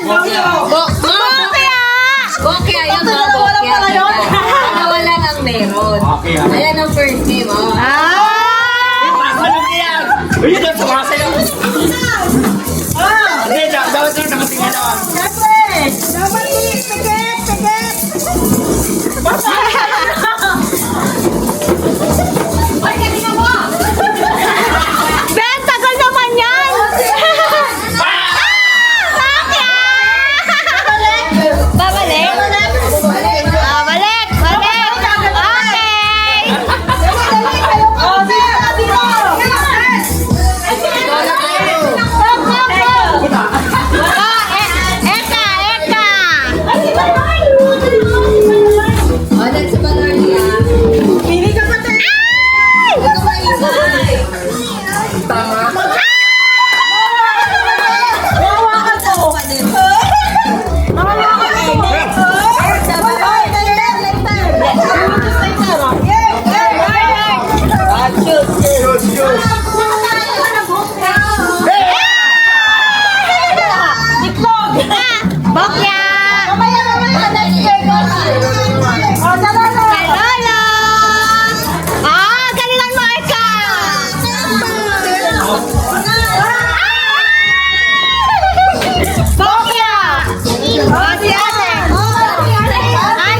Bokya! Bokya yun, mga bokya. Dalawa lang ang meron. Ayan ang first name, oh. Anong yan? Uy, yun, sumasayaw. Hindi, dapat lang nakatingin naman. Ben, tagal naman yan! Babalik? Babalik! Balik! Okay! Eka! Oh, that's a banana. Pili ka pa tayo. Ito ba isay? Hawakan ko. Bokya! Lolo! Ah, galingan mo, Eka! Bokya! Oh, si ate! Ay, si ate! Ay!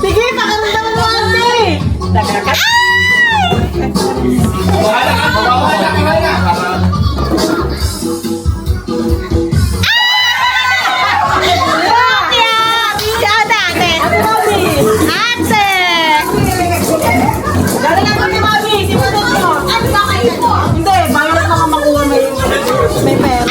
Sige, pakiramdaman mo ate. Bokya! Si ate, ate! Ate! Galingan mo ni Mami. Simulan mo. Hindi, bago na makuha may pera.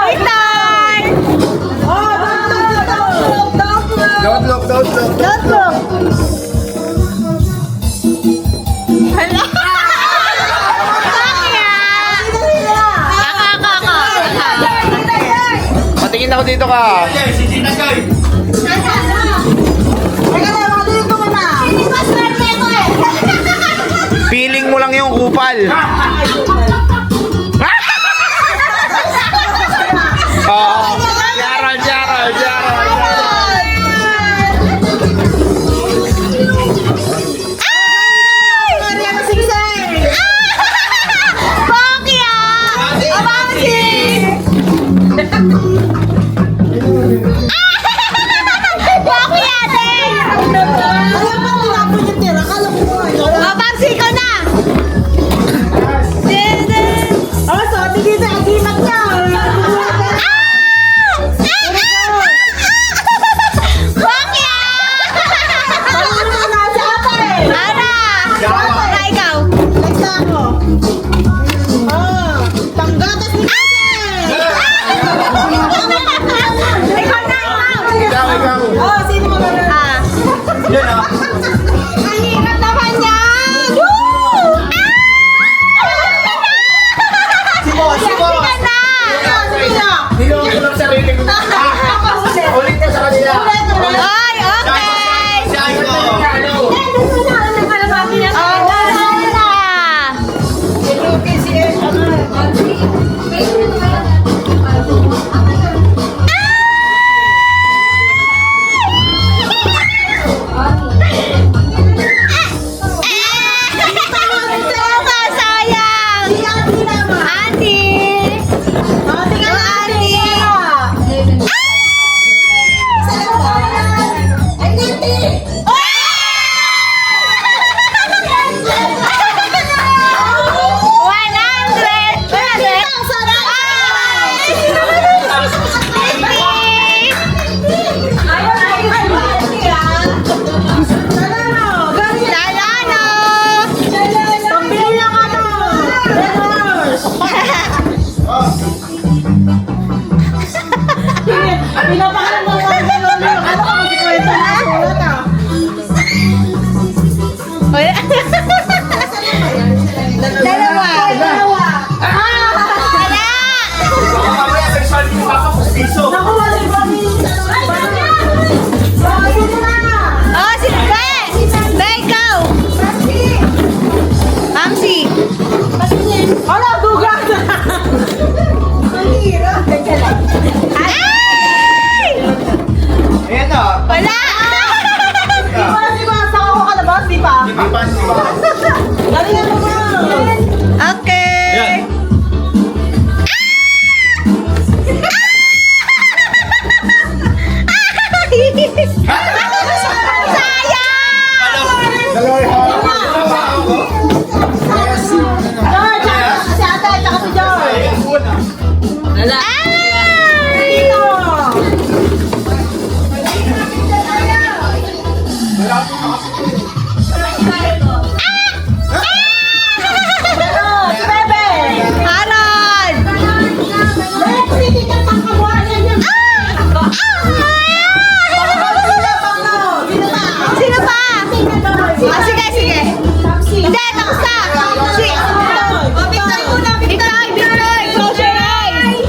Victor! Don't look. Don't look! Hala! Bokya! Ako. Patingin ako dito ka. Feeling mo lang yung kupal. Oh, Gerald. Bokya! Abangsi! Bokya din! Abangsi ko na! Bokya! Ara! Ara, ikaw! Ikaw na, ikaw! Oh, sino magaling? Ah. Yan ah. Ang hirap naman yan! Woo! Sibo. Ka na! Niloko ko lang sarili ko. Ulit ka sa kanila. Ay, okay! Siya ko. Okay na! Sayang! Ate! Pinapakalan mo mga gano'n. Ano ka magkikwento na sulat ah? Dalawa. Galingan mo ba? Okay. George, si ate, tsaka si George. Wala. Dito. Pero, si Bebe. Harold! Sino pa? Ah, sige, sige. Hindi, tapos na. Victory, Victory, close your eyes.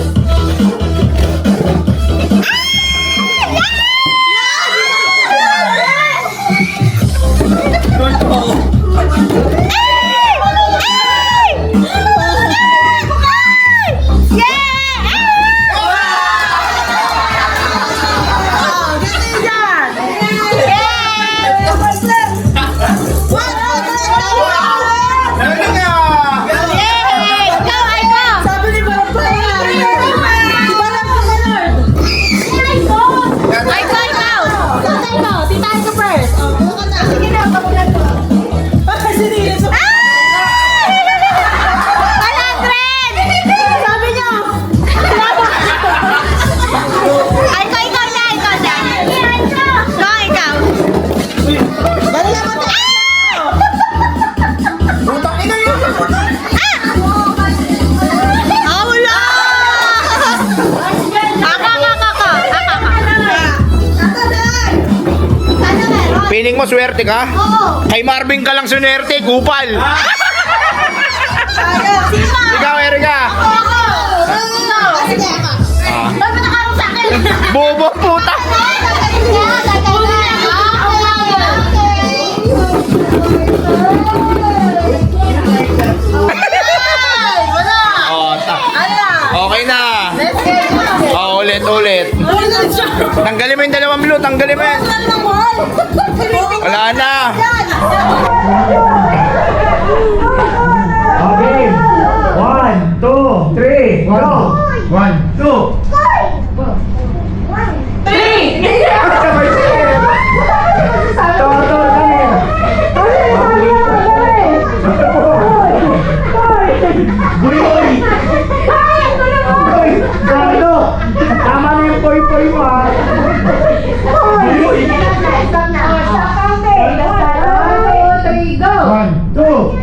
Piling mo swerte ka? Kay Marvin ka lang swerte, kupal. Ikaw, Erika. Bobo puta. Okay na. Ulit. Tanggalin mo yung dalawang blue, tanggalin mo yan. Wala na. Okay. 1, 2, 3, go! 1, 2. Tama na yung poy-poy mo ha. One, two.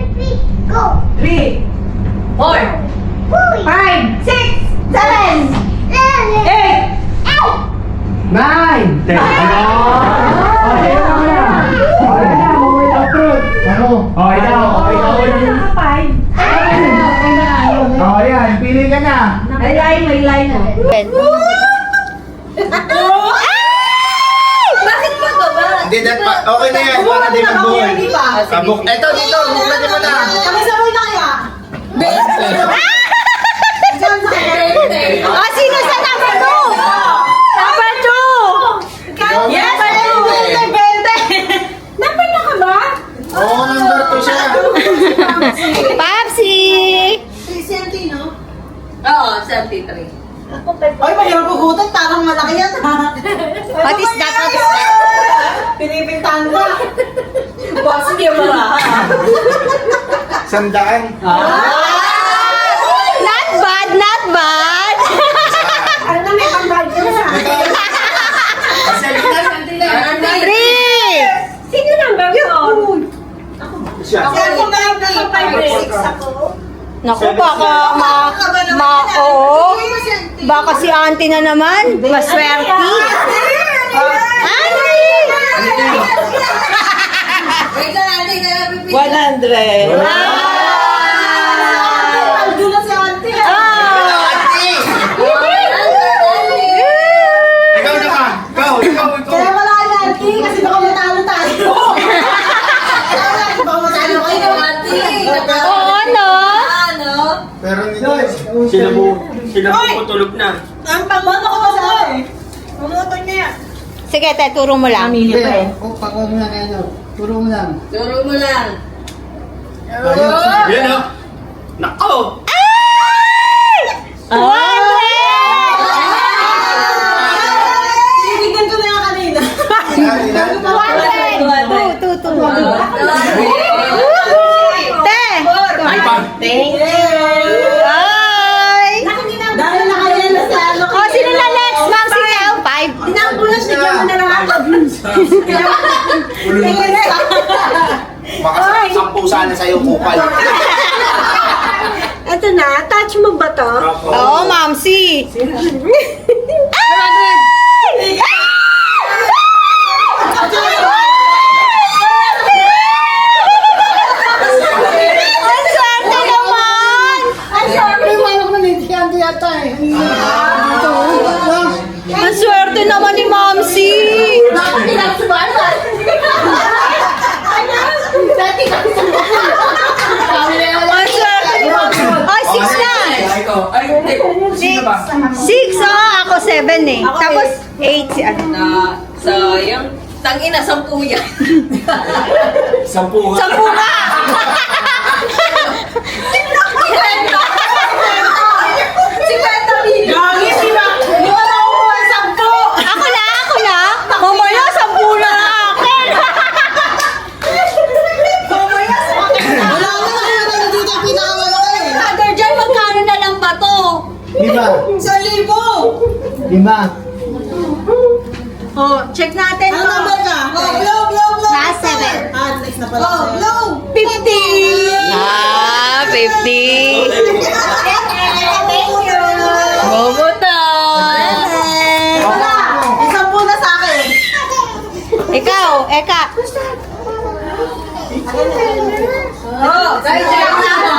9, 10. Okay na. Moment of truth. Ano? Okay daw. Oh, yan. Pili ka na. Bakit pa ba? Hindi, okay na yan. Para di mag-buhay. Kabuk. Eto, dito. Buklatin mo na. Kami sabay na kaya? Ah, sino sa number 2? Number 2! Yes, Number na ka ba? Oo, number 2 siya. Papsi! Oo, 73. Ay, mahirap hugutan. Parang malaki yan. What is that? What is that? Pinipintahan ka. Boss, hindi yung maraha. Sandaan. Not bad, not bad! Ano na may pang-bag ka na? 3! Sino number 4? Siya. Ako na yung 5-6 ako. Naku, baka oo. Baka si auntie na naman. Maswerte. Auntie! Wait lang, auntie, na 100. Aldo na si auntie. Ikaw na ka. Ikaw. Kaya wala na auntie kasi baka matalo tayo. Baka matalo kayo. Oo, no? Ano? Pero nito. Sila po tulog na. Ang pangmoto ko sa Mamoto niya. Sige, te, turo mo lang. Pamilya pa eh. Pakuha mo na kayo. Turo mo lang. Turo mo lang. Yan o. Nako! Tinignan ko na yan kanina. Te! Ay, pag! Ay! Dahil na kayo na sa ano. O, sino na next? Ma'am, sino? 5. Inambulas, bigyan mo na lang ako. Baka 10 sana sa'yo kupal. Ito na, touch mo ba to? Oo, Ma'am, si. Ang swerte naman! Ang swerte naman ni Mamsi! Ang swerte ni Mamsi! Oh, 6 na! Ay, hindi. Sino ba? 6, oh, ako 7 eh. Tapos 8 si ano. Na, sayang. Tangina, 10 yan. 10 nga. 10 nga! Gagi, sila. Di ba na ako may 10? Ako na! Mamaya, 10 na akin! Wala na kayo na dito ang pinakamalaki. Father John, magkano na lang ba to? 5. 1,000. 5. Oh, check natin Ano to. number ka? Blow. Ah, 7. Next na pala. Blow. 50! Ah, 50! Thank you. Bumuton! Wala. 10 na sa akin. Ikaw, Eka. Oh, Sarkano!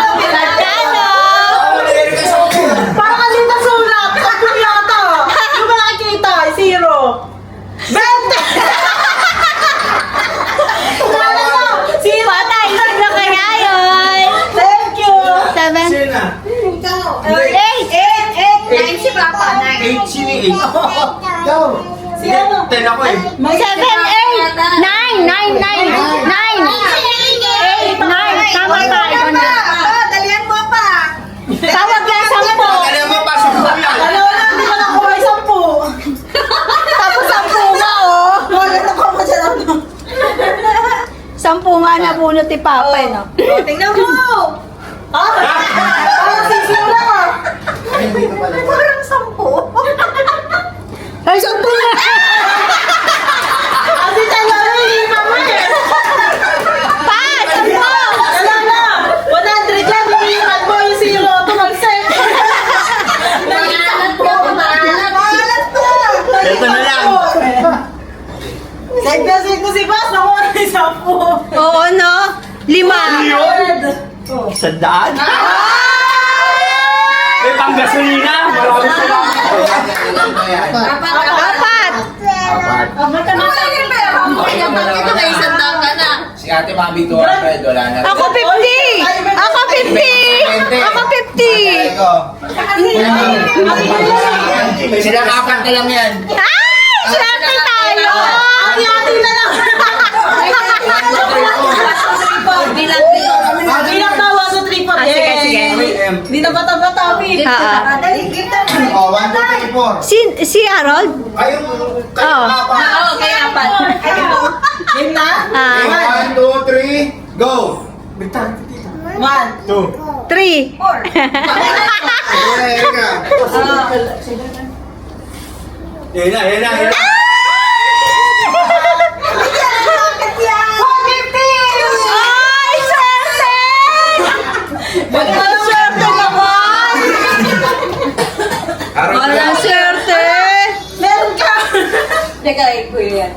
Parang kanina sulat. 10 yata. Ano ba nakikita? 0. 20! Patay, sino kaya yun? Thank you. 7, Sino na? 8, 9 si Papa, 9. 8, sino 8? Go. Si ano? 10 ako eh. 7, 8, 9, 8, 9. Tama tayo na. Dalihan mo pa. Tawag lang 10. Alam mo pa, 10 yan. Dalawa lang, di ba nakuha 10? Tapos 10 nga, oh. Wala na ko mo dyan. 10 nga nabunot ni Papa, eh, no? O, tingnan mo. Parang sisimula ka. Parang 10. Ay, 10 nga! Kasi talaga yung mama eh. Pa, 10! Wala na. 100 yan. Hinihingan mo yung 0. Tumagsek. Nangalat po. Nangalat po. Ito na lang. Sek na si Bas. Nakuha na yung 10. Oo, no? 5. Sandaan? May panggasolina. Maraming salamat. Apat! Ito may isang taon ka na. Si Ate Mami to, wala na. Ako 50! Ako 50! Ako 50! Sila apat na lang yan. Ay! Swerte tayo! Hati-hati na lang. Bilang Bilang tawa sa tripod. Sige. Hindi na bata-bata. Dali, give them. Oh, 1, 2, 3, 4. Si Harold? Ayun, Oo. Oo, kaya apat. Game na? 1, 2, 3, go! 1. 3. Yan na. Ay, swerte! Ang swerte naman! Ang swerte! Meron ka. Teka, kuya yan.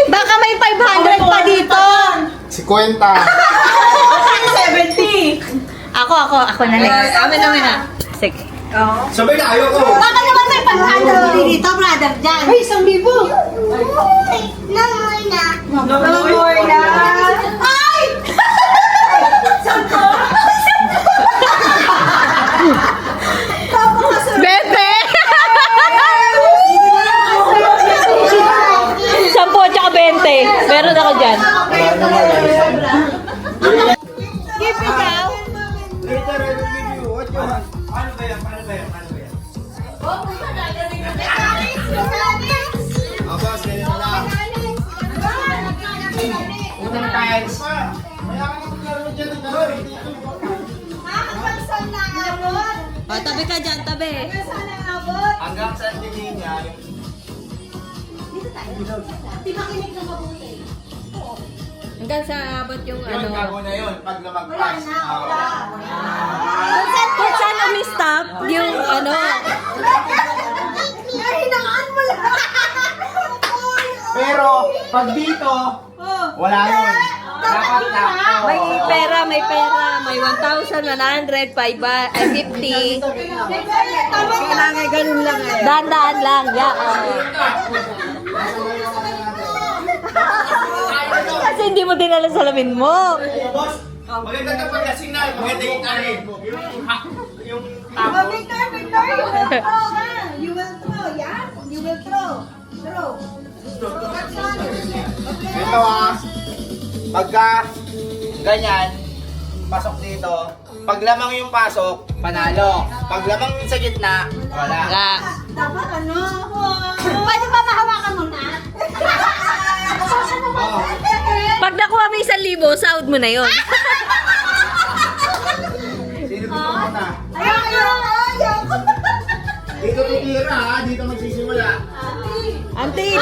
Baka may 500 pa dito. Si Kwenta. 70. Ako na next. Amin na. Sige. Sabay na, ayoko. Baka naman may 500 dito, brother, dyan. Ay, 1,000. No more na. Ay! Bebe! 10 at saka 20. Meron ako dyan. tabi ka dyan, tabi. Hanggang sa linya, Hanggang sa abot yung yun, ano. kago na yun. Pag lumagpas. Kung saan umi-stop, yung ano. Pero, pag dito, wala yun. Dapat na. May pera, may pera. May 1,100, 50. Kailangan ganun lang eh. Dahan-dahan lang. Yeah. Kasi hindi mo dinala sa salamin mo. Boss, maganda ka paglasing na. Maganda yung kanin. Yung tapo. You will throw, yeah? You will throw. Throw. Ito pagka ganyan, pasok dito. Pag lamang yung pasok, panalo. Pag lamang sa gitna, wala. Nga. Dapat ano? Pwede ba mahawakan mo na? Oh. Pag nakuha mo 1,000, sahod mo na yun. Sino gusto mo na? Ayaw! Dito titira ha, dito magsisimula. Auntie,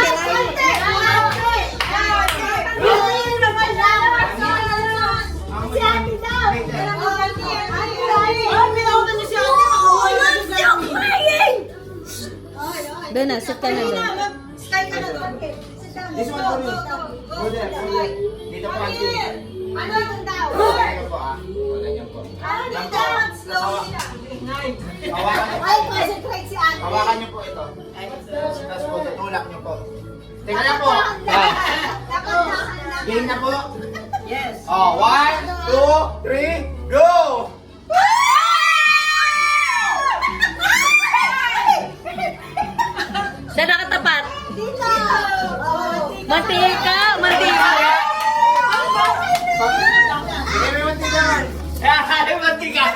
doon na, sit ka na doon. This one for you. Go there, go there. Dito po ang team. Dito po ah. Ganyan po. Hawakan niyo po ito. Tapos po, tutulak niyo po. Tingnan na po. Game na po. Yes. Oh, 1, 2, 3, go! Saan nakatapat? Mantika, mantika. Sige, may mantikan. Ay, mantika.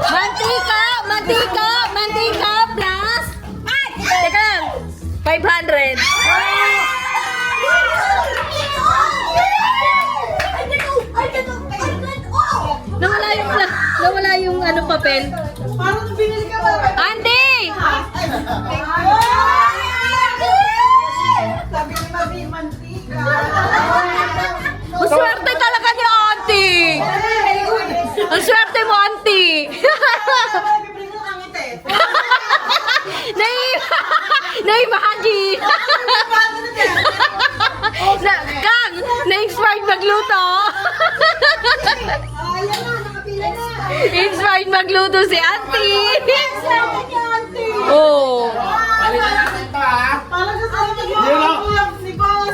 Mantika, mantika, mantika plus. Ay! Teka lang. 500. Nawala yung ano papel. Parang binili ka ba? Auntie! Sabi ni Mami, mantika. Ang swerte talaga ni Auntie! Ang swerte mo, Auntie! Bibili ko ang ngiti. Naimahagi! Kang! Na-inspired magluto! Ayan na, nakapila na. Inspired magluto si Auntie! Salamat niya, auntie. Oh! Palitan natin to ha. Parang gusto ko mag-iwan ni boss.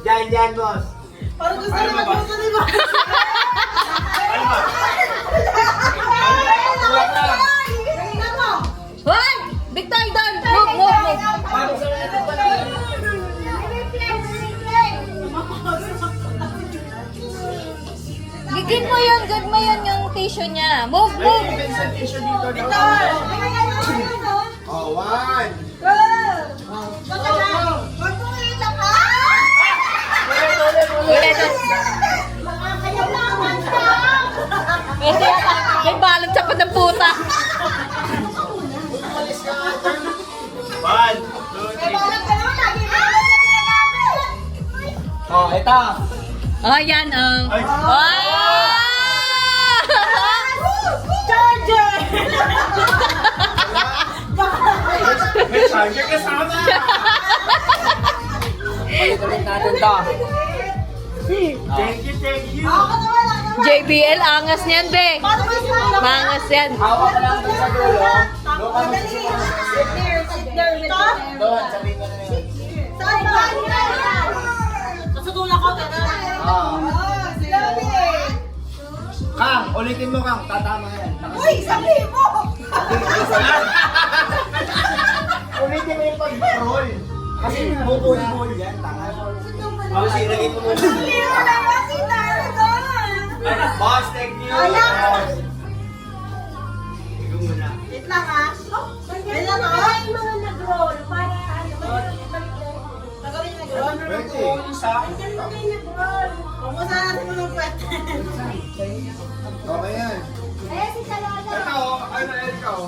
Diyan, boss. Parang gusto ko mag-iwan ni boss. Hoy! Victor, doon! Move, move, move! Gigin mo yun, good mo yun yung tissue niya. Move, move! Presentation dito. Oh, 1. Ulit. May balot sa ng puta. 1, 2, 3. Oh, ito. Oh, yan, oh. Ay. May charger kasama. Palitan natin to. Thank you. JBL, angas niyan, be. Mangas yan. Hawak ka lang doon sa dulo. Doon ka magsisimula. Doon, sabihin ko na yun. Oh. Kang, ulitin mo Kang. Tatama yan. Ulitin mo yung pag-roll. Kasi bubol-bol yan. Tangan. Ako sinagay ko muna. Boss, thank you. Ikaw muna. Wait lang ah. Wait lang ah. Mga nag-roll para nagawin yung nag-roll. Pwede. Kung saan natin mo ng pwede. Okay yan. Eh, si Salala. ito.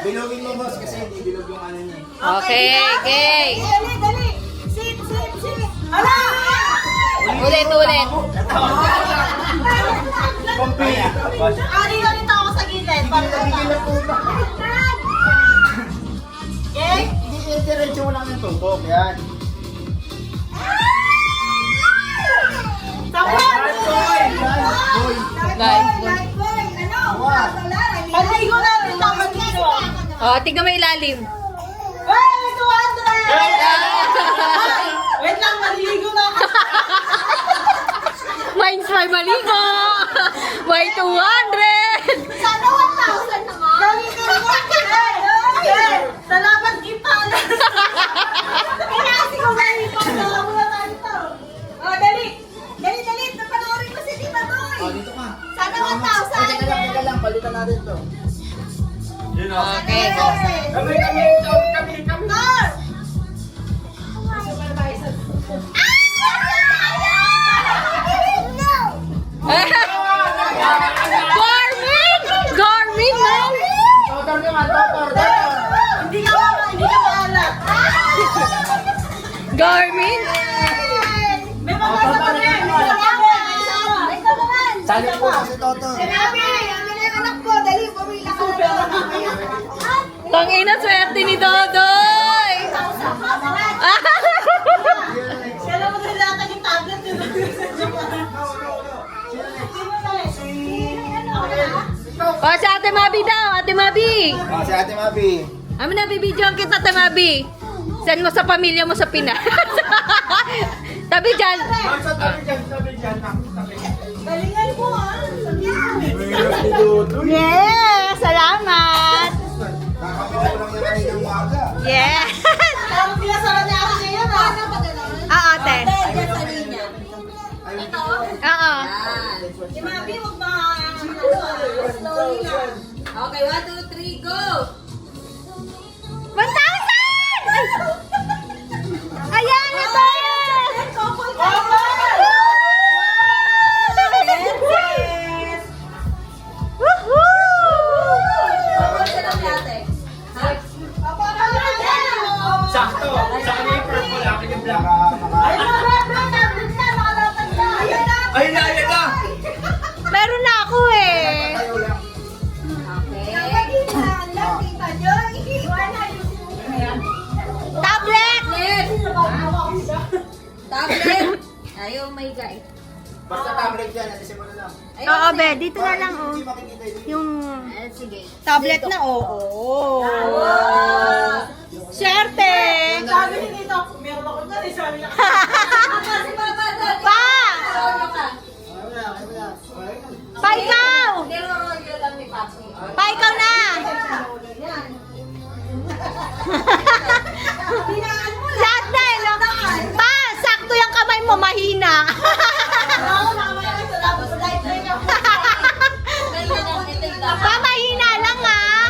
Bilugin mo, boss, kasi hindi bilog yung ano niya. Okay, okay. Dali, dali. Sit. Ala! Ulit. Pompi. Dito ako sa gilid. Okay? Hindi diretso mo lang yung tumbok. Yan. Light boy. Paligo natin naman dito. Oh, tignan mo ilalim. Hey, 200! Wait lang, maliligo na ako. Mine's my maligo. May 200. Sana 1,000 naman. Gamitin mo. Salamat kita. Kaya ko galing pa. Wala tayo dito. Oh, dali. Dali. Napanoorin ko si Tita Boy. Oh, dito ka. Sana Teka 1,000. lang, palitan natin to. Yun o. Okay. Kami. Tor! Garmin, man. Totor naman, totor. Hindi ka maalat. Garmin. May mga sa rin. Ikaw naman. Sali po kasi totor. Sinabi, amin yung anak ko. Dali, pumila ka na mamaya. Tangina, swerte ni Dodoy. Siya lang maglalakad yung tablet. O, si Ate Mabi daw, Ate Mabi. Oh, si Ate Mabi. Amin na, bibidyoan kita, Ate Mabi. Send mo sa pamilya mo sa Pinas. Tabi dyan. Sabi dyan. Galingan mo ah. Yes, salamat. Nakakapit ko lang yan kanina ng umaga. Yes. Parang pinasara niya ako ngayon ah. Ate. Dyan sa linya. Ito? Oo. Si Mabi, huwag slowly lang. Okay, 1, 2, 3, go. 1,000! Ayan, ito yan! Couple Sakto. Sa kanya yung purple, akin yung black. Ayun na. Meron na ako eh. Tayo lang. Tablet! Tablet! Ay, oh my God. Basta tablet yan, alisin mo na lang. Oo, be. Dito na lang, oh. Hindi makikita yun. Yung Sige. tablet na, oh. Swerte! Sabi ni Tito, meron ako na rin. Sabi niya. Pa! Pa, ikaw! Pa, ikaw na! Lahat na, eh, no? Pa, sakto yung kamay mo, mahina. Pa, mahina lang, ah.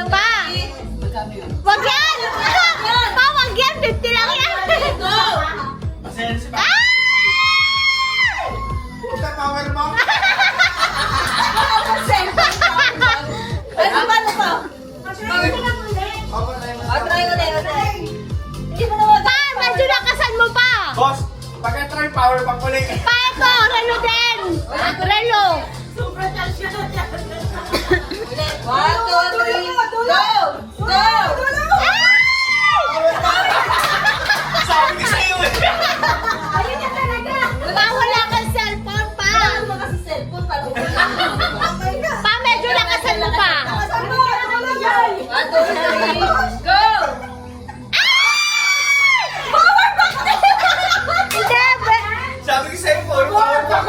Pa! Wag yan! Pa, wag yan! 50 lang yan! Pasensya si Ah! Puta, power bank. Ano ba na to? Try mo na. Pa, medyo nakasan mo pa! Boss, pagka-try power bank ulit. Pa, ito! Relo din! Relo! 1, 2, 3, Go! Go! Sabi ko sa'yo eh. Ayun na talaga. Pa, wala kang cellphone pa! Pa, medyo nakasan mo pa! 1, 2, 3, go! Power bank! Hindi, Sabi ko sa'yo, power bank.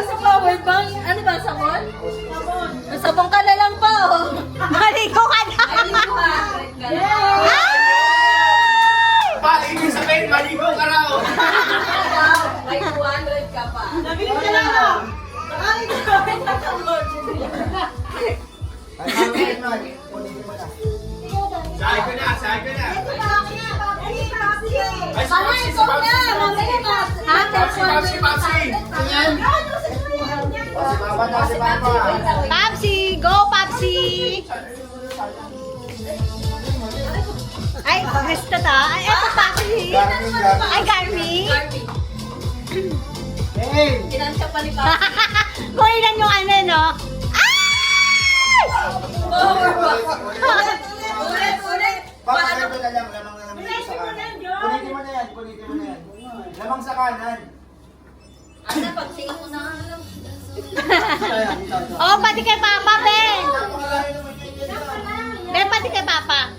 sa power bank, ano ba, sabon? Sabon ka na lang pa, oh. Maligo ka na. Pa, ibig sabihin, maligo ka raw. May 200 ka pa. Nabili ka na lang. Ay, grabe na tawag. Ay, power bank. Kunin mo na. Sabi ko na. Ay, Ano si ito na? Mamaya ka. Papsi. Oh, si Papa na si Papa. Papsi! Go, Papsi! Ay, gusto to. Ay, eto, Papsi. Ay, Garmin. Hey! Kinansya pa ni Papa. Kulinan yung ano, no? Ay! Ulit. Papa, ito na lang. Lamang na lang dito sa kanan. Kulitin mo na yan. Lamang sa kanan. Ano, pagsiin mo na lang. Oh, pati kay Papa, Ben. Napakalayo naman yun dyan. Ben, pati kay Papa.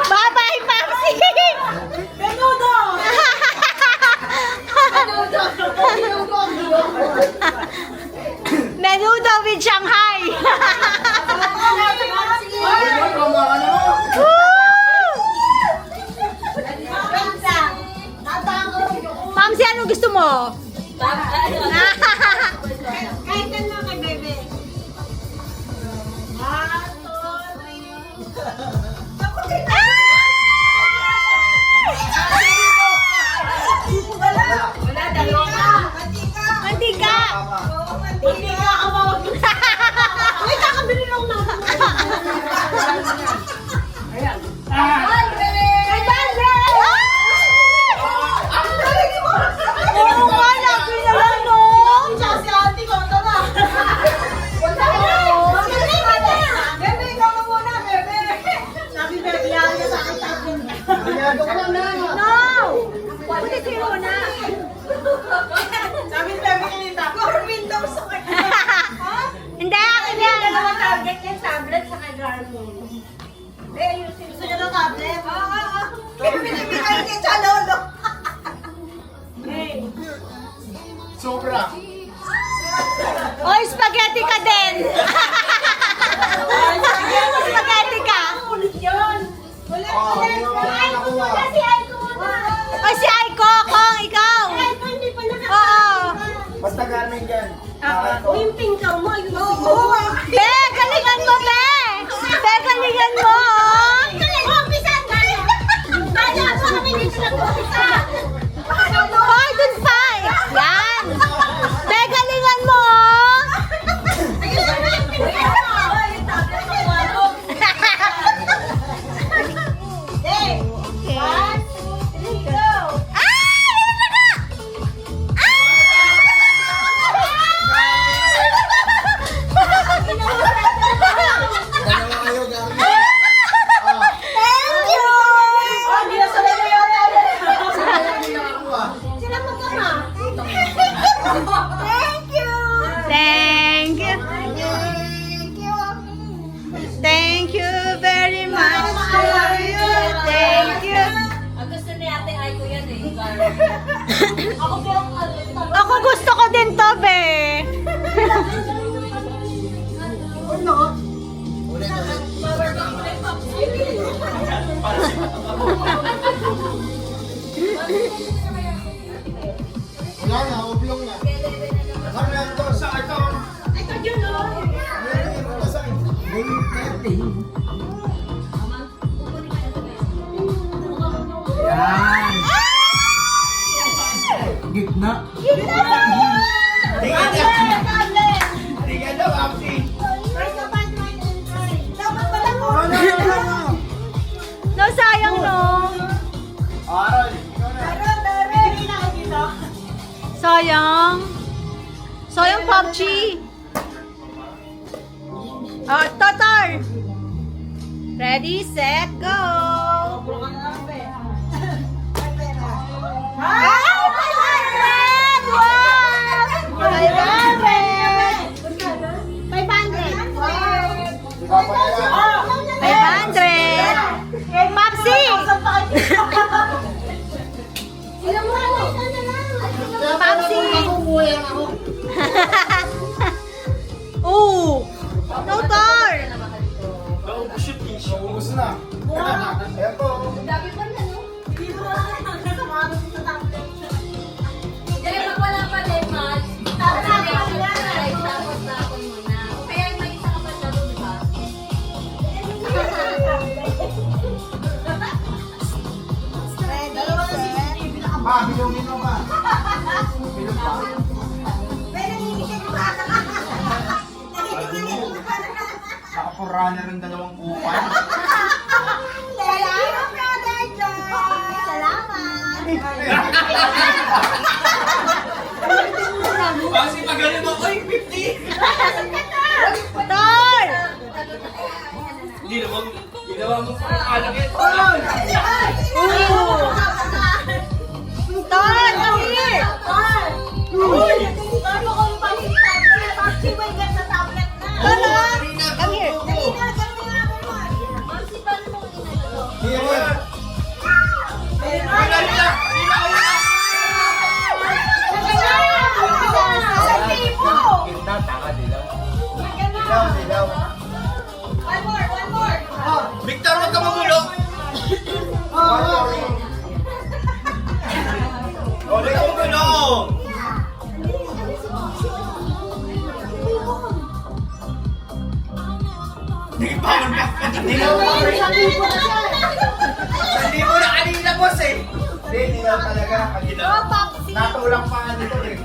Bye-bye, Papsi! Menudo! Menudo with Shanghai! Mamsi, ano gusto mo? Kahit ano kay Bebe. Wala, dalawa. Mantika! Hindi ka kamawag. Ay, kakabili lang natin. Ay, Dale! Oo nga, lagi na lang, no? Tsaka si auntie ko, ito na. Bebe, ikaw ka muna, Bebe. Sabi, Bebe, yan ka sa akin tatin. No! Buti si Una. Sabi, Bebe, kinita. Corvin daw sa kanya. Hindi, akin yan. Target yung tablet sa kay Garmin. Gusto niya ng tablet? Oo. Pinipigay niya sa lolo. Sobra. Oy, spaghetti ka din. Spaghetti ka. Ulit yun. Ulit, Oh, ulit. yun ang nakuha. Si Aiko muna. Oy, si Aiko, Kong, ikaw. Aiko, hindi pa nakakita. Oo. Basta Garmin dyan. Pimping ka mo. Oo. Be, galingan mo, Be. Be, galingan mo. Umpisan ka. Kaya pa kami dito nag-umpisa. Hoy, dun pa. Yan. Be, galingan mo. Dalawa kayo, Garmin. Thank you. Hindi na sa lalo yun. Hindi nakakuha. Sila magkama. Thank you. Thank you. Thank you very much to you. Thank you. Ang gusto ni Ate Aiko yan eh. Ako gusto ko din to, Be. Ulit. Wala na, oblong na. Kami lang to. Sa ito. Ito yun, no? Yan. Gitna. Tingnan niya. Tingnan daw, Apsi. No, sayang, no. Aaron. Sayang. Sayang, PUBG. Oh, Totor. Ready, set, go. Ay, 500! Wow! 500! 500! Papsi! Papsi! Oh! Totor! Ubus na. Ayan po. Dami pa na, no? Dahil pag wala pa din, Mas, tapos na ako muna. Kaya may isa ka pa siya, di ba? bilungin mo pa. Bilung pa. Pero nangingisip pa. Nakapura na rin dalawang kupan. Salamat, Brother John! Salamat! Kasi pag ganun mo, oy, 50! Tol! Ginawa mo pa yung alam yan. Tol! Come here! Tol! Uy! Tol, mukhang palitan. Maxi, may ganda tablet na. Tol, come here. Dali na, dali na. Maxi, paano mo inalo? Here. Kita, taka, dilaw. Dilaw. One more. Victor, huwag ka mamulog! Huwag ka mamulog! Hindi pa man pa. Dilaw pa rin. Hindi mo na kanina, boss eh. Hindi, dilaw talaga. Go, Popsi! Natulang pa nga dito eh.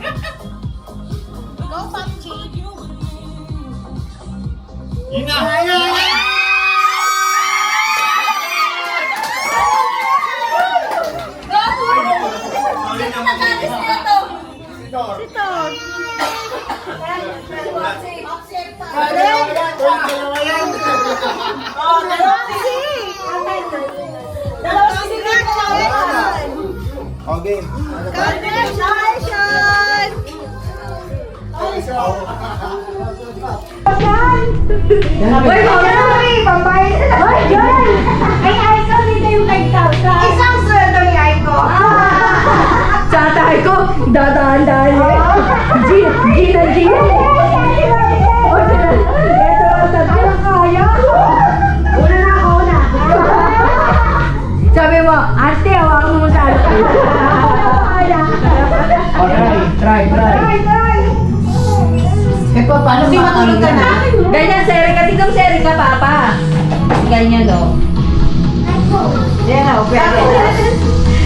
Go, Popsi! Yun na! Sorry naman. Dito. Oh, game. Congratulations! Hoy, Mami! Pambayad na lang. Hoy, John! Ay, Aiko, dito yung 5,000. Isang sweldo ni Aiko. Sa tatay ko, dadaan-daan eh. Gina. O, ito ang tatay ang kaya. Una na ako na. Sabi mo, ate, hawakan mo sa ate. Try. Eh, paano di matulog ka na? Ganyan, Serika. Tigong Serika, Papa. Ganyan, o. Yan, o.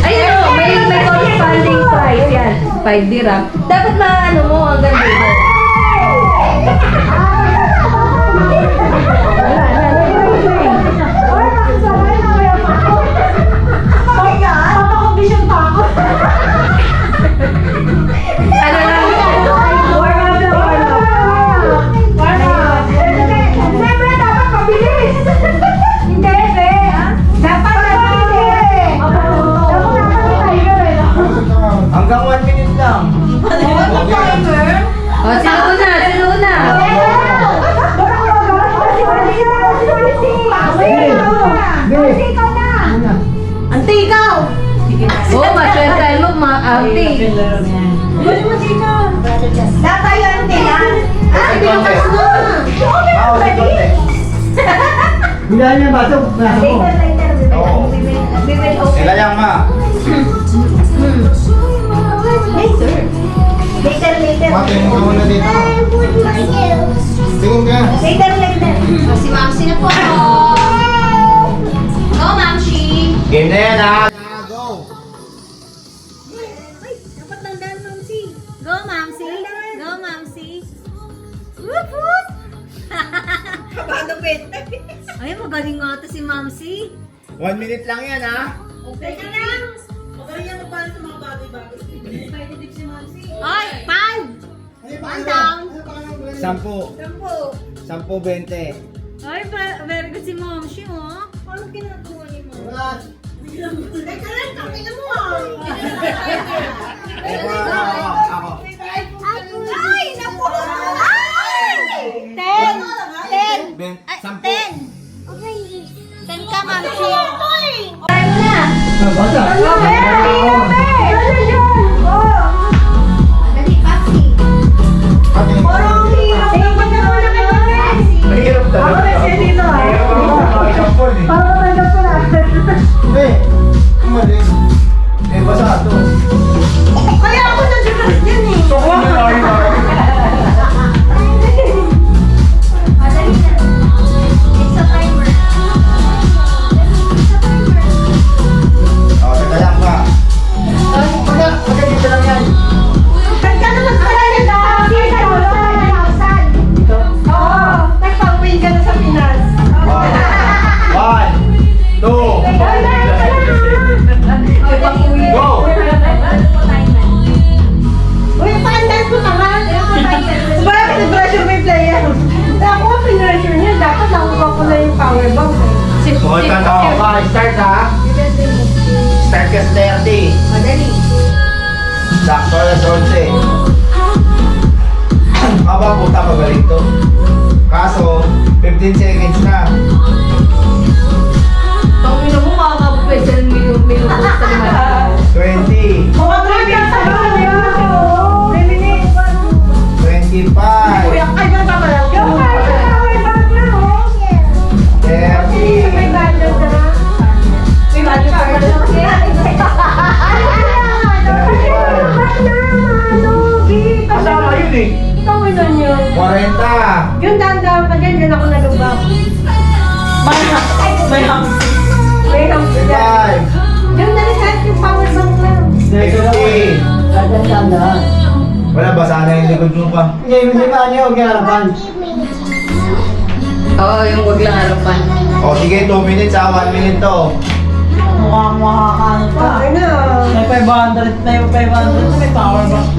Ayun, o. May corresponding price. Yan. 5 dirham. Dapat maano mo hanggang dito. Ano lang? Siyempre, dapat mabilis. Hindi, be. Dapat mabilis. Dapat tiger eh. Hanggang 1 minute lang. O, sino una? Ante, ikaw! Oo, maswentahin mo, ante. Dapat tayo ante yan. Binukas mo. Bilaan niya ba ito? Nasa mo. Oo. Teka lang, ma. Later. Tingin ka muna dito. Tingin ka. Later. Si Mamsi na po. Go, Mamsi! Game na yan, ha? Dapat nandaan, Mamsi. Go, Mamsi. Woop, woop. Ay, magaling nga ito si Mamsi. 1 minute lang yan, ha? Teka lang. Magaling yan magpapalala sa mga bagay-bagay. Competitive si Mamsi. Oy, 5. One down. 10. 10, 20. Ay, very good si Mamsi, oh. Paano ginagawa ni Mamsi? Teka lang, takina mo ah. Ako. Ay, naku! Ay! 10. 10. 10 ka, Mamsi. Tayo mo na. Basta. Dali, Papsi. Mahirap talaga. Mali. Basa ito. Kaya ako nag-dress yan eh. Madali na. It's a timer. Oh, teka lang ba? Sakto alas 11. Aba, puta, magaling to. Kaso, 15 seconds na. Pang ino mo, makakapupwede sa minutos sa 20. 25. 30. Kasama yun eh. 40. Yung dandaan pa dyan, yun ako nalubak. May hams. 25. Yung nalisan yung power bank lang. 50. Wala ba sana yung likod mo pa? Oo, yung wag lang harapan. O sige, 2 minutes 1 minute to. Mukhang makakaano ka. Okay na. May 500, may power bank.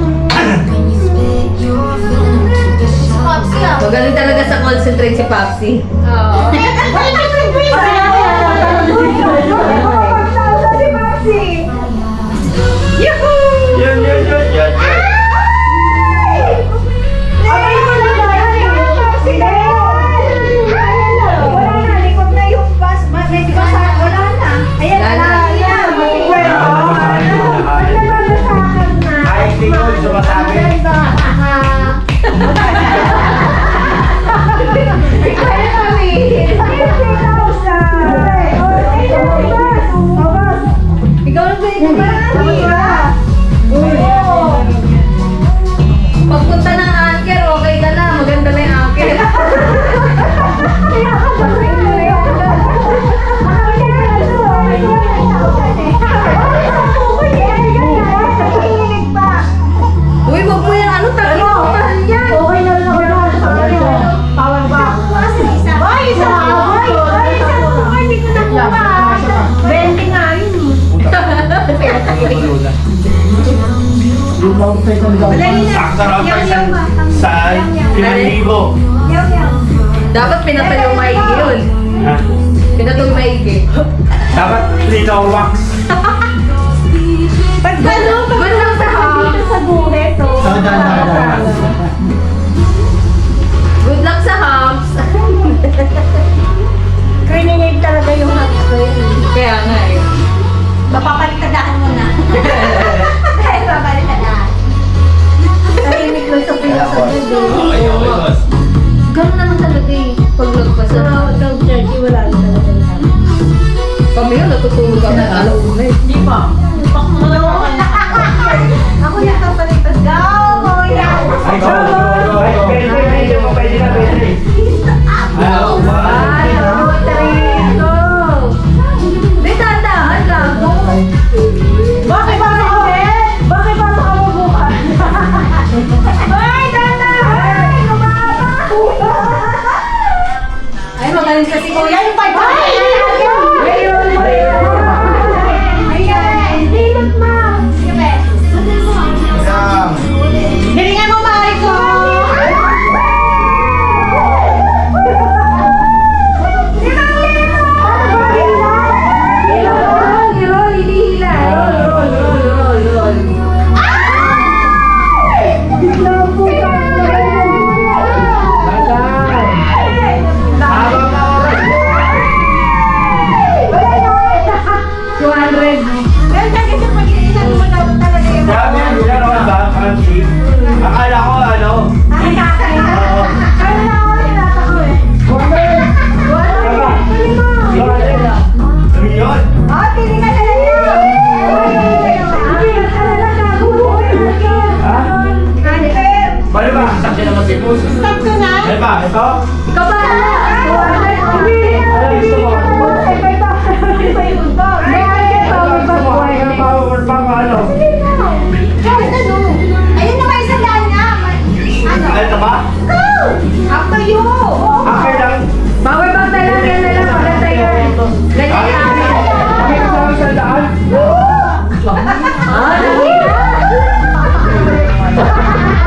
Magaling talaga sa concentrate si Papsi. Oo. Yan. Ay, tingol, sumasabi. Ikaw lang ganyan ba? Pagpunta ng anchor, okay ka na. Maganda na yung anchor. Uy, wag mo yung ano, talo. Okay na lang ako. Power bank. Hoy, isa! Hindi ko nakuha. 20 nga yun. Sakto raw pa sa 5,000. Dapat pinatay yung maigi yun. Ha? Pinatay yung maigi. Dapat linaw wax. Good lang sa hams. Sa buhay to. Good luck sa hams. Grenade talaga yung hams ko yun. Kaya nga eh. Mapapalitadaan mo na. Ay, mapapalitadaan. Tahimik lang sa pilas sa Okay, boss. Ganun naman talaga eh. Pag lagpasan. Sa church, wala lang talaga yung hams. Kami yun, natutulog kami alauna eh. Di ba? Ako yung kapalitas. Go! Ay, go. Pwede mo, pwede na, pwede. Hello, 1, 2, 3, go! Di tandaan lang. Bakit ba ako? Bakit ba ako mabukas? Ay, tanda! Ay, kumaba! Ay, magaling kasi ko. Kuya, yung 500. Ayun! Ayan! Dilot mo! Isang. Hilingan mo, mahal ko. Roll, hinihila. Roll. Tama ka oras. 200. Sabi yan, ginagawa ba? Kansi? Akala ko ano? Oo. Milyon? Ha? Bale ba? Sakya naman si Mus. Bale ba? Ito? Ikaw ba? Ano gusto mo? Power bank ano? Ayun na ba isang daan nga? Ano? Ito ba? After you. Okay lang. Power bank na lang, yan na lang. Maganda yan. Ganyan yan. Okay ka sa daan? Ah, nakita.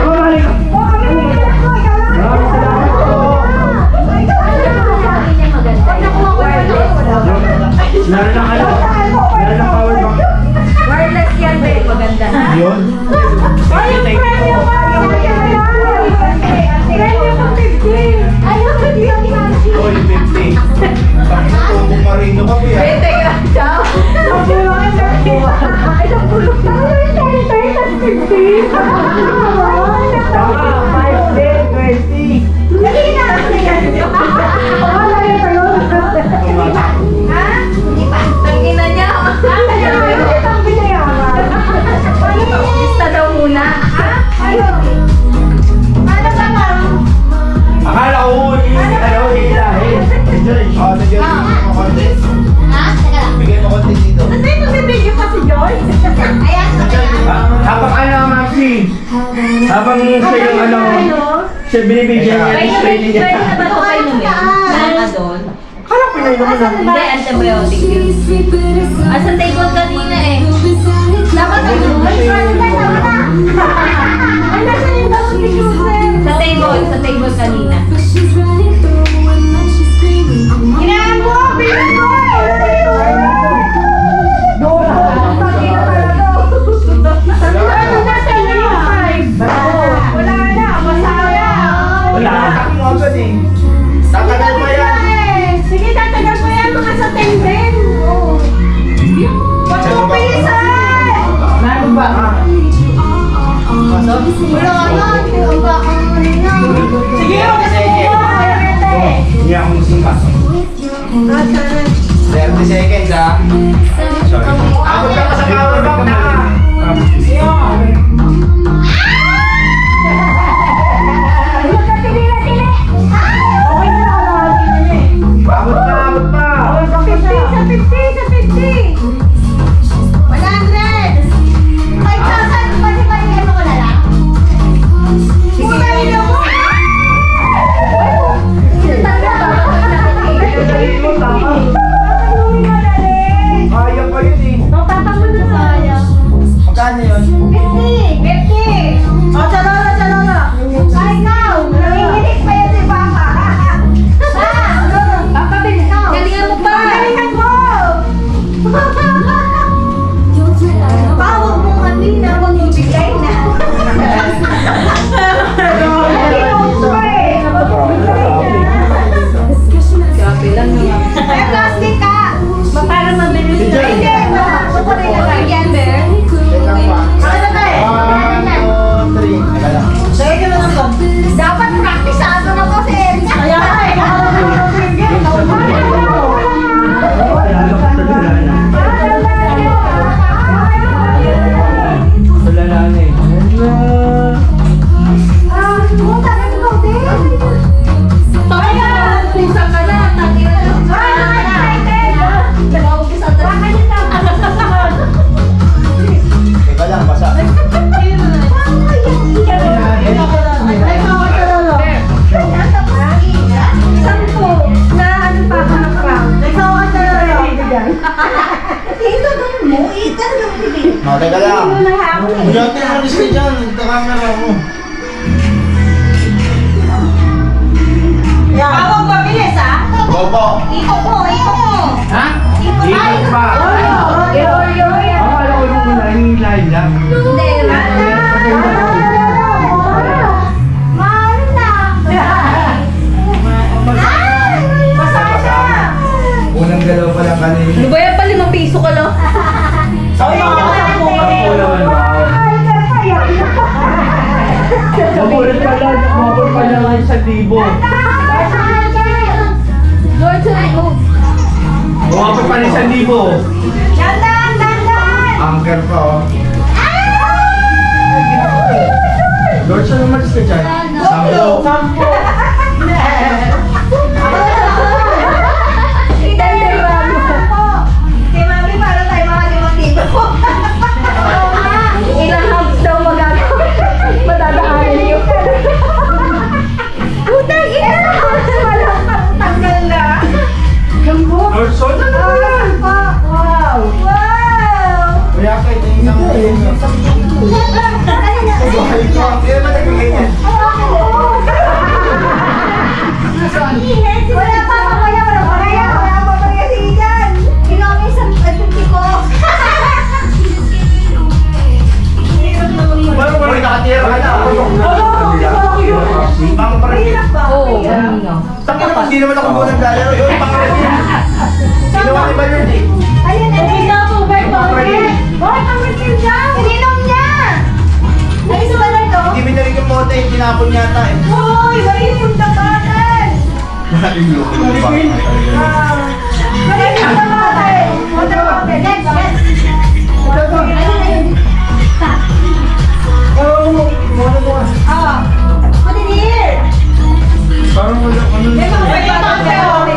Bumalik. Maraming salamat po. Meron ng ano? Meron ng power bank. Wireless yan, babe. Maganda. Yun. siya yung ano, siya binibigyan niya yung training niya. Pwede na ba ito kayo namin? Nangadol? Kala ko pinainom mo na. Hindi, antibiotic yun. Sa table kanina eh. Dapat ano? Ay, sorry na, tama na. Ay, nasa yung dapat ni Joseph. Sa table kanina. Hinaan mo! Bilis mo! Wala na, masaya. Wala. Tatagal pa yan. Sige, tatagal mo yan mga sa 10 din. Wag mo bilisan! Meron ba? Wala na, Sige, hindi ako musingka. 30 seconds ah. Sorry. Abot ka pa sa power bank na. Abot pa. 50 sa 50! 100! 5,000! Pwede ba yung ano ko na lang? Puta nila mo! Kaya pa yun eh. Magkano yun? 50! O, chalala! Ay, ikaw! Nanginginig pa yan si Papa! Papa, ikaw! Galingan mo pa! Galingan mo! Pawag mo kanina, huwag mo bigay na. Grabe lang naman. May plastic ka! Para mabilis Hindi, makukunin na lang yan, Bear. Ano na tayo? 1, 2, 3. Teka lang. Dapat praktisado na to si Erika. Wala na eh. Teka lang, basa. Oh, teka lang. Buyatin mo rin siya dyan. Ito camera mo. Pawag mabilis, ha? Bobo. Ikot mo! Ha? Ikot pa. Akala ko yung muna, yung live lang. Unang galaw pa lang kanina. Ano ba yan pa? 5 piso ka lang. Mabulit pala ng 1,000. Lord, sorry mo. Umabot pa ng 1,000. Anchor pa oh. Lord, saan naman ka dyan? Sampo. Kay Mami, para tayo mga limang-libo. Ilang hubs daw madadaanan niyo. Putang ina! Walang pagtanggal na. Lord, saan na naman? Wow! Kaya kayo ito yung Buhay ko. Hindi naman nagbigay niyan. Wala pa mamaya, wala pa mamaya si Ian. Ginawa mo isang tuti ko. Uy, nakatira ka na. Pang parang. Oo, kanina. Takot naman, hindi naman ako muna naglalaro. Yung pang parang. Ginawa ni Bernard eh. Ayan, Boy, pamitin niya! Ininom niya! Ay, sa balay to? Hindi binalik yung mote, tinapon yata eh. Boy, mali yung puntabanan! Maraming loko ng baka talaga. Mali yung puntabanan! Puntabanan, let's! Ah, put it here! Parang wala ano. May mga bayad na rin tayo.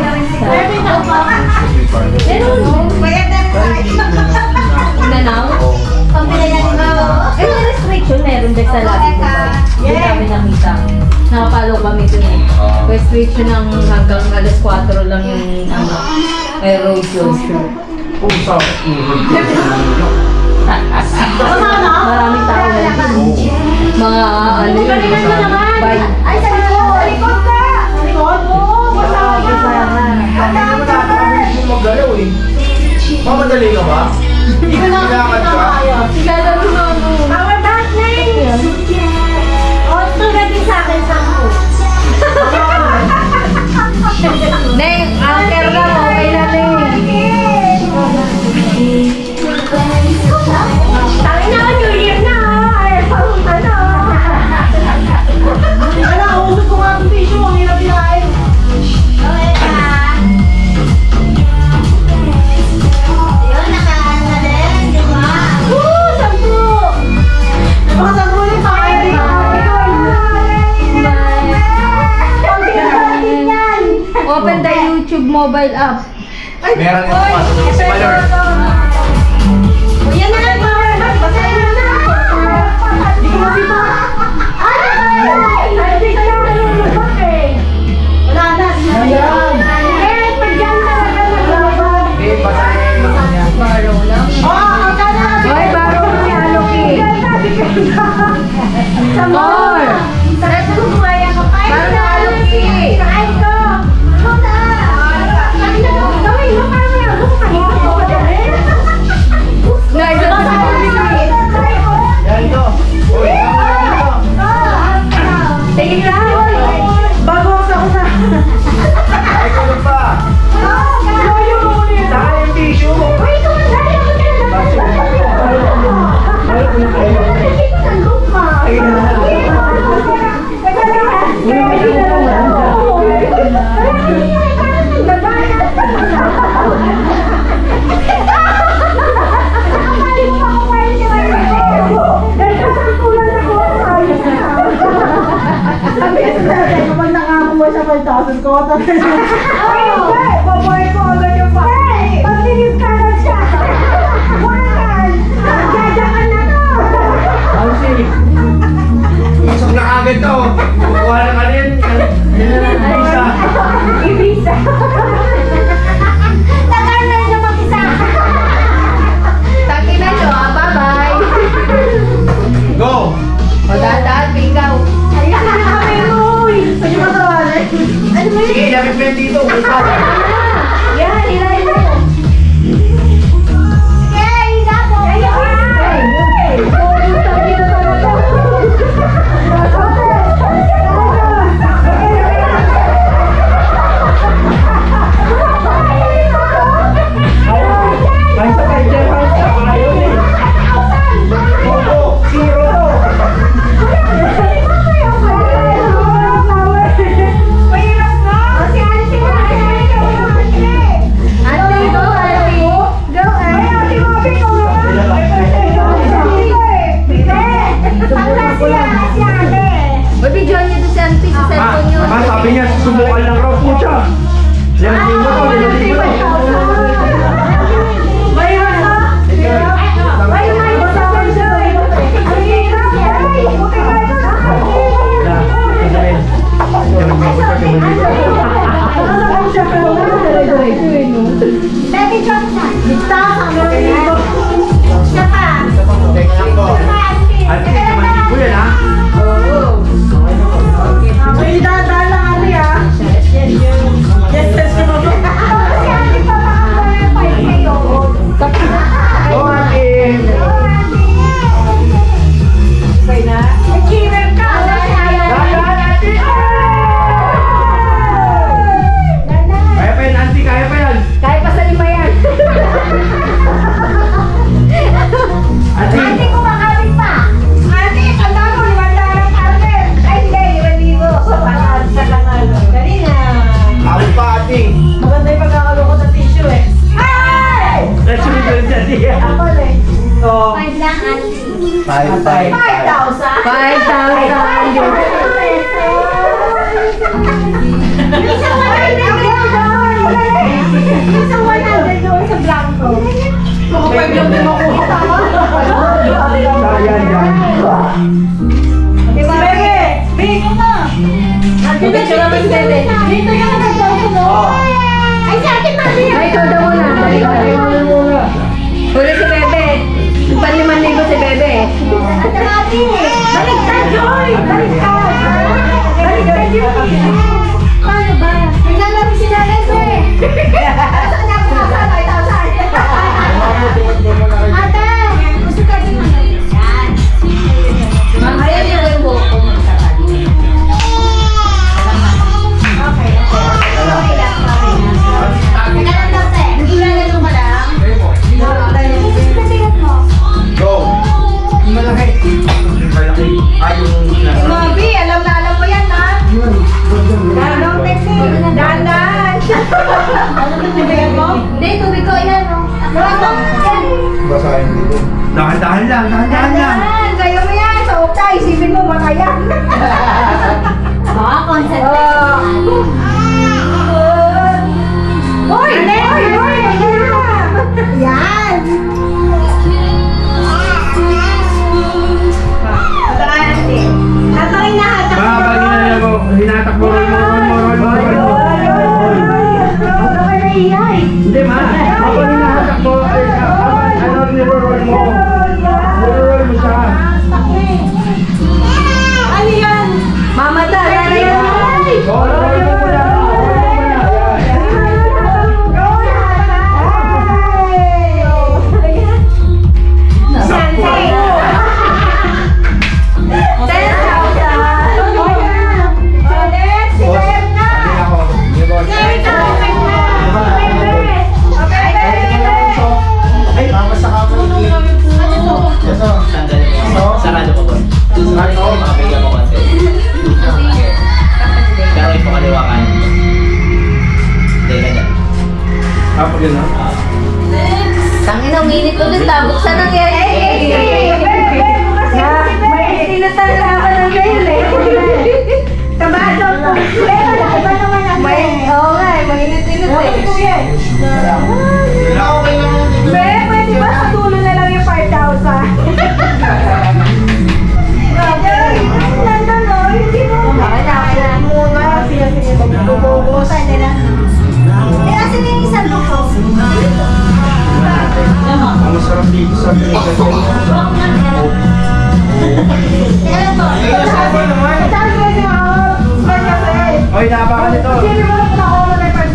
Inanaw? Pambili na rin mo. Eh, may restriction meron din sa labi mo ba? Hindi kami nakita. Nakapalo kami dun eh. Restriction ng hanggang alas 4 lang yung road closure. Pusa. Maraming tao na dun. Mga ano yun, bye. Ay, sa likod! Sa likod ka! Sa likod? Oo, basta ka! Magalaw eh. Mamadali ka ba? Hindi ko Kailangan ka? Sigala mo na ano. Power back na yun! O, ito natin sa akin, 10. Neng, anchor lang, okay na Neng. Tangin na, New Year na! Ay, papunta na! Wala, usap ko nga ang tissue, ang hirap ilahin. Okay ka? Yun, nakaan na din, di ba? Woo! 10! Baka 10 yung kakain. Open the YouTube mobile app. Meron yung pasok si Malor. Yan na, power back. Basahin mo na. Hindi ko mabito. Ay! Hindi ka na nalulubak eh. Wala na. Ayan. Eh, pag yan talaga nalulubak. Eh, basahin mo niya. Baro lang. Oh, kana. Hoy, baro si Aloki. Sa mall. Sa kumaya ka pa. Baro Aloki. Kain ko. Ano na? Gawin mo para may ako kain ko. Guys, ito si Aloki. Yan ito. Uy, Tingin lang. Bago ako sa ay kulog pa. Saka yung tissue. Kapag nakakuha sa 5,000 ko, tapos ay, hindi! Baboy ko agad yung pa. Hey! Pagtingin ka na siya! Wakan! Jajakan na to! Pausi. Pasok na agad to. Kukuha na ka rin. Yan na lang isa. Ibisa! Tagal na siya mag-isa! Taki na nyo, bye-bye. Go! O, dahan-dahan, ikaw. Ayan na kami, Uy! Pwede mo tawanan? Ano ba yun? Sige, lapit mo yan dito. Yan, ilay mo! Sige, higa po! Ay, sa kay Jeff, ayaw eh. Opo, zero to. Ate, go, ate. Uy, videoan niyo to si auntie sa cellphone niyo. Sabi niya, susubukan lang raw po siya. Lalagay mo to, lalagay mo to. Baby drop na. Basta, ang siya pa. Teka lang po. Ate, naman libo yan ha. May dadaan lang ali ah. Yes, yes. Kasi ali pa makakalaman kayo. Go, ate. May killer ka. Dahan, ate. Kaya pa yan, auntie, kaya pa yan. Kaya pa sa lima yan. Ate. Ate, kumakalit pa. Ate, tanda mo, 500 ate. Ay, hindi, 5,000. Sa kanalo. Dali na. Awit pa, ate. Maganda yung pagkakalukot ng tissue eh. Ay! Let's read it, ate. Ako eh. So, 5 lang, ate. 5,000. 5,000. 5,000. Isang 100 doon. Isang 100 doon sa blanco. Mga 5 lang din makuha. yan, yan. Diba? soda muna. Huli si Bebe. Pan-5,000 si Bebe. Ate Mati! Baliktad, Joy! Baliktad! Baliktad yun! Paano ba? Naglalaro si Nanay ko eh! Saan na po? Saan? Ate! Gusto ka din mo? Yan! Ayan yung buhok ko magkakali. Okay. Okay lang. Teka lang daw, te. Naglalaro ka lang? Bigat mo. Go! Malaki. Malaki. Ay, yung nasa. Mabi, alam mo yan, ha? Anong technique? Dahan-dahan. Tubig mo? Hindi, tubig ko yan, oh. Basahin dito. Dahan-dahan lang, dahan-dahan lang. Dahan-dahan. Kayo mo yan. Sa ukta, isipin mo, matayan. Baka concentration. Hoy! Hoy! Yan! Patakaan natin. Tatawin na. Babagin na nila mo. Hinatak mo, roll mo, roll mo, roll mo, roll mo. Hindi ma. Habang hinahatak mo, ano niro-roll mo? Niro-roll mo siya. Ano yan? Mamata, yan yan. Roll mo muna. Ay, mamasa ka mo. Ito, sandali mo. Sarado mo ba? Sarado mo, makabigyan mo kasi. Okay. Pero ito kaliwa ka. Hindi, ganyan. Pag yun ha? Tangin ang init ulit, buksan ang yan. May tinatala ka ng mail eh. Tabado ko. Oo nga eh, mainit-init eh. Pwede ba sa tulo na lang yung 5,000? Nandun o, hindi mo. Pwede na. Eh, asan yung isang luko? Ang masarap dito sa Pilipinas. Kaya to. Oy, napakan nito. Sino mo na ako na may 5,000?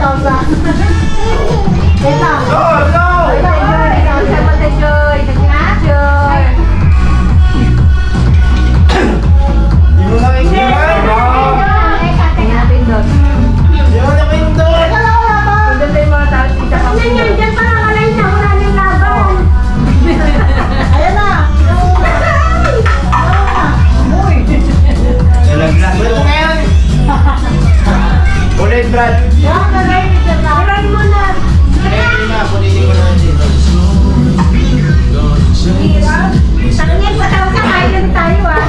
Wait lang. Go! Go! Hindi mo na ikiwan. Hindi mo na pindot. Ayan na. Nalaglag. Ulit mo ngayon. Ulit, Brad. Ilan mo na. Hindi na, punitin ko na dito. Tangin, pataw ka. Kain tayo ah.